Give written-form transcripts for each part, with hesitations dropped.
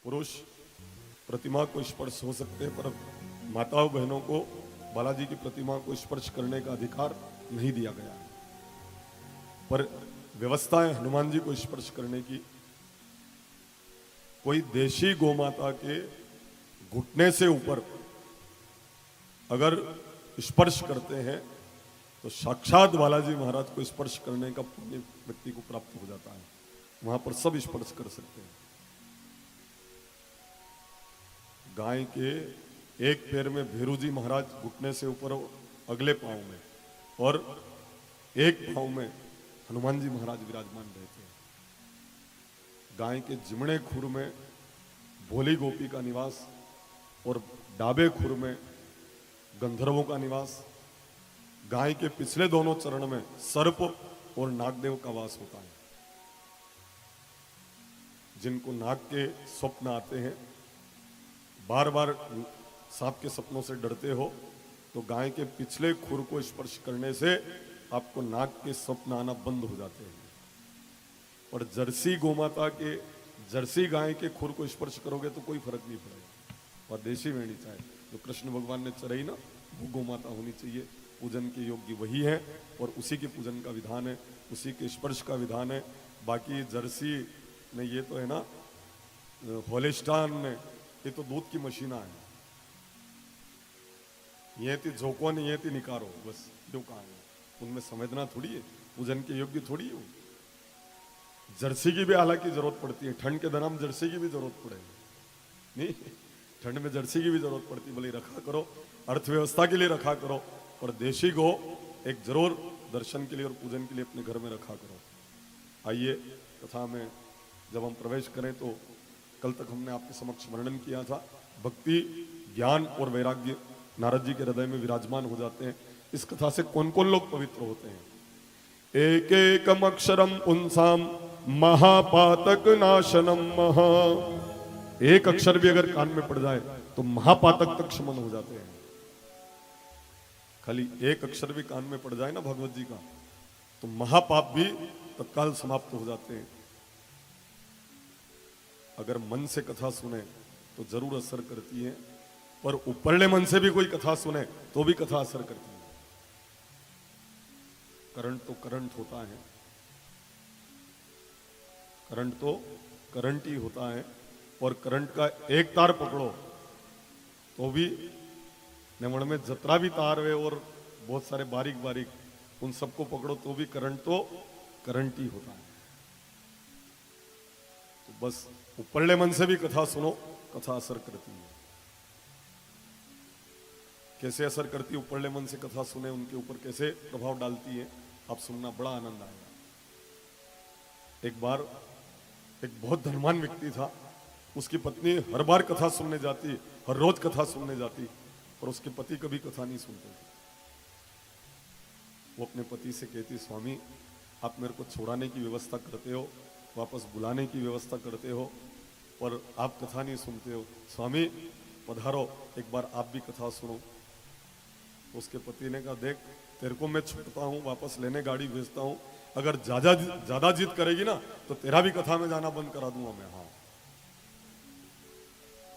पुरुष प्रतिमा को स्पर्श हो सकते हैं, पर माताओं बहनों को बालाजी की प्रतिमा को स्पर्श करने का अधिकार नहीं दिया गया है। पर व्यवस्था है हनुमान जी को स्पर्श करने की। कोई देशी गोमाता के घुटने से ऊपर अगर स्पर्श करते हैं तो साक्षात बालाजी महाराज को स्पर्श करने का पुण्य व्यक्ति को प्राप्त हो जाता है। वहां पर सब स्पर्श कर सकते हैं। गाय के एक पैर में भेरू जी महाराज घुटने से ऊपर अगले पांव में, और एक पांव में हनुमान जी महाराज विराजमान रहते हैं। गाय के जिमणे खुर में भोली गोपी का निवास और डाबे खुर में गंधर्वों का निवास। गाय के पिछले दोनों चरण में सर्प और नागदेव का वास होता है। जिनको नाग के स्वप्न आते हैं, बार बार सांप के सपनों से डरते हो, तो गाय के पिछले खुर को स्पर्श करने से आपको नाग के स्वप्न आना बंद हो जाते हैं। और जर्सी गोमाता के, जर्सी गाय के खुर को स्पर्श करोगे तो कोई फर्क नहीं पड़ेगा। और देशी भेड़ी चाहे जो कृष्ण भगवान ने चराई ना, वो गोमाता होनी चाहिए। पूजन के योग्य वही है और उसी के पूजन का विधान है, उसी के स्पर्श का विधान है। बाकी जर्सी में ये तो है ना, होलिस्टान में ये तो दूध की मशीना है। ये थी झोंको नहीं, ये थी निकारो, बस जो कहा है उनमें समझना थोड़ी है, पूजन के योग्य थोड़ी है। जर्सी की भी हालांकि जरूरत पड़ती है, ठंड के दौरान जर्सी की भी जरूरत पड़ेगी नहीं, ठंड में जर्सी की भी जरूरत पड़ती है। भले रखा करो, अर्थव्यवस्था के लिए रखा करो, पर देशी गो एक जरूर दर्शन के लिए और पूजन के लिए अपने घर में रखा करो। आइए कथा में जब हम प्रवेश करें तो कल तक हमने आपके समक्ष वर्णन किया था, भक्ति, ज्ञान और वैराग्य नारद जी के हृदय में विराजमान हो जाते हैं। इस कथा से कौन कौन लोग पवित्र होते हैं? एक एकम अक्षरम पुंसाम महापातक नाशनम महा। एक अक्षर भी अगर कान में पड़ जाए तो महापातक तक शमन हो जाते हैं। खाली एक अक्षर भी कान में पड़ जाए ना भगवत जी का, तो महापाप भी तत्काल समाप्त हो जाते हैं। अगर मन से कथा सुने तो जरूर असर करती है, पर ऊपरले मन से भी कोई कथा सुने तो भी कथा असर करती है। करंट तो करंट होता है, करंट तो करंट ही होता है, और करंट का एक तार पकड़ो तो भी निमण में जतरा भी तार है और बहुत सारे बारीक बारीक, उन सबको पकड़ो तो भी करंट तो करंट ही होता है। तो बस ऊपरले मन से भी कथा सुनो, कथा असर करती है। कैसे असर करती है ऊपरले मन से कथा सुने, उनके ऊपर कैसे प्रभाव डालती है, आप सुनना, बड़ा आनंद आएगा। एक बार एक बहुत धनवान व्यक्ति था, उसकी पत्नी हर बार कथा सुनने जाती, हर रोज कथा सुनने जाती, और उसके पति कभी कथा नहीं सुनते थे। वो अपने पति से कहती, स्वामी आप मेरे को छोड़ाने की व्यवस्था करते हो, वापस बुलाने की व्यवस्था करते हो, पर आप कथा नहीं सुनते हो। स्वामी पधारो, एक बार आप भी कथा सुनो। उसके पति ने कहा, देख तेरे को मैं छूटता हूँ, वापस लेने गाड़ी भेजता हूँ, अगर ज्यादा जिद करेगी ना तो तेरा भी कथा में जाना बंद करा दूंगा मैं। हाँ,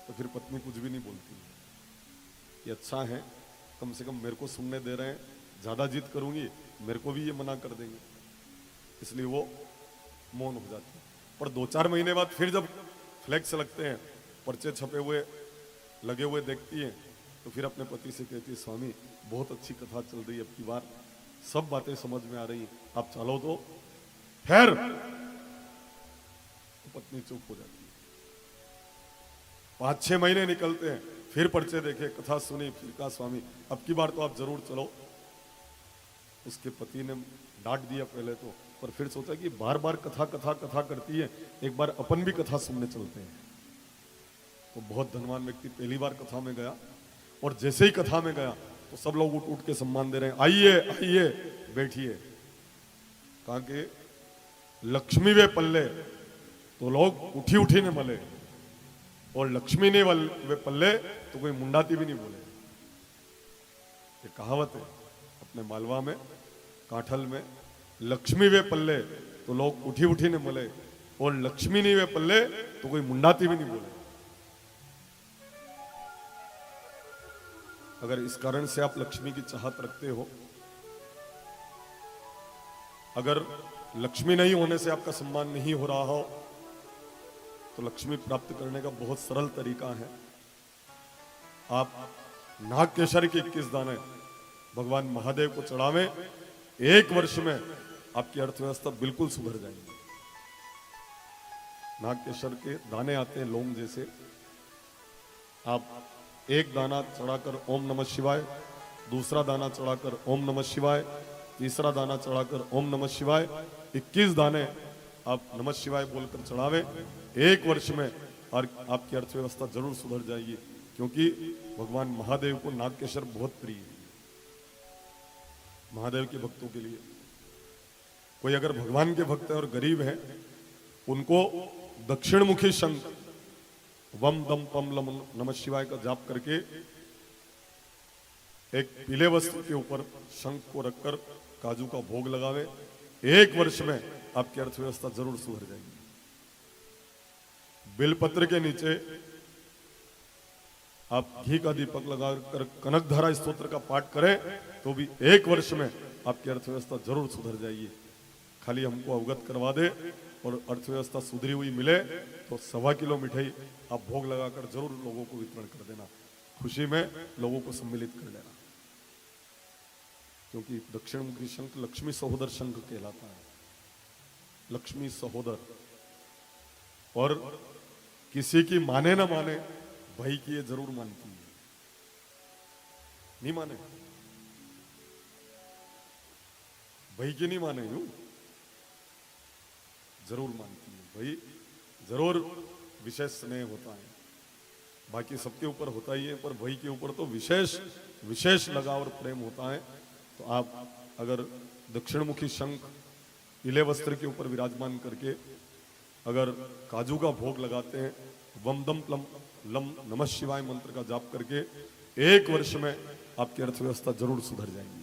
तो फिर पत्नी कुछ भी नहीं बोलती कि अच्छा है, कम से कम मेरे को सुनने दे रहे हैं, ज्यादा जिद करूंगी मेरे को भी ये मना कर देंगे, इसलिए वो मौन हो जाती है। पर 2-4 महीने बाद फिर जब फ्लैक्स लगते हैं, पर्चे छपे हुए लगे हुए देखती है, तो फिर अपने पति से कहती है, स्वामी बहुत अच्छी कथा चल रही है, अब की बार सब बातें समझ में आ रही, आप चलो तो फिर। तो पत्नी चुप हो जाती है। 5-6 महीने निकलते हैं, फिर पर्चे देखे, कथा सुनी, फिर कहा, स्वामी अब की बार तो आप जरूर चलो। उसके पति ने डांट दिया पहले तो, पर फिर सोचा कि बार बार कथा कथा कथा करती है, एक बार अपन भी कथा सुनने चलते हैं। तो बहुत धनवान व्यक्ति पहली बार कथा में गया, और जैसे ही कथा में गया तो सब लोग उठ उठ के सम्मान दे रहे हैं, आइए आइए बैठिए। कहा कि लक्ष्मी वे पल्ले तो लोग उठी उठी ने मले, और लक्ष्मी ने वे पल्ले तो कोई मुंडाती भी नहीं बोले। ये कहावत है अपने मालवा में, काठल में, लक्ष्मी वे पल्ले तो लोग उठी उठी ने मले, और लक्ष्मी नहीं वे पल्ले तो कोई मुंडाती भी नहीं बोले। अगर इस कारण से आप लक्ष्मी की चाहत रखते हो, अगर लक्ष्मी नहीं होने से आपका सम्मान नहीं हो रहा हो, तो लक्ष्मी प्राप्त करने का बहुत सरल तरीका है। आप नाग केसर के 21 दाने भगवान महादेव को चढ़ावे, 1 वर्ष में आपकी अर्थव्यवस्था बिल्कुल सुधर जाएगी। नाग केसर के दाने आते हैं लौंग जैसे, आप एक दाना चढ़ाकर ओम नमः शिवाय, दूसरा दाना चढ़ाकर ओम नमः शिवाय, तीसरा दाना चढ़ाकर ओम नमः शिवाय, 21 दाने आप नमः शिवाय बोलकर चढ़ावे, 1 वर्ष में और आपकी अर्थव्यवस्था जरूर सुधर जाएगी। क्योंकि भगवान महादेव को नाग केसर बहुत प्रिय है। महादेव के भक्तों के लिए कोई अगर भगवान के भक्त है और गरीब है, उनको दक्षिण मुखी शंख वम दम पम लम नमः शिवाय का जाप करके एक पीले वस्त्र के ऊपर शंख को रखकर काजू का भोग लगावे, 1 वर्ष में आपकी अर्थव्यवस्था जरूर सुधर जाएगी। बेलपत्र के नीचे आप घी का दीपक लगाकर कनकधारा स्तोत्र का पाठ करें तो भी 1 वर्ष में आपकी अर्थव्यवस्था जरूर सुधर जाएगी। खाली हमको अवगत करवा दे और अर्थव्यवस्था सुधरी हुई मिले तो 1.25 किलो मिठाई आप भोग लगाकर जरूर लोगों को वितरण कर देना, खुशी में लोगों को सम्मिलित कर लेना। क्योंकि दक्षिण मुखी शंख लक्ष्मी सहोदर शंख कहलाता है, लक्ष्मी सहोदर। और किसी की माने ना माने, भाई की ये जरूर मानती है। नहीं माने, भाई की नहीं माने, यूं जरूर मानती है। भाई जरूर विशेष स्नेह होता है, बाकी सबके ऊपर होता ही है, पर भाई के ऊपर तो विशेष लगाव और प्रेम होता है। तो आप अगर दक्षिणमुखी शंख पीले वस्त्र के ऊपर विराजमान करके अगर काजू का भोग लगाते हैं, वम दम प्लम लम नमः शिवाय मंत्र का जाप करके 1 वर्ष में आपकी अर्थव्यवस्था जरूर सुधर जाएगी।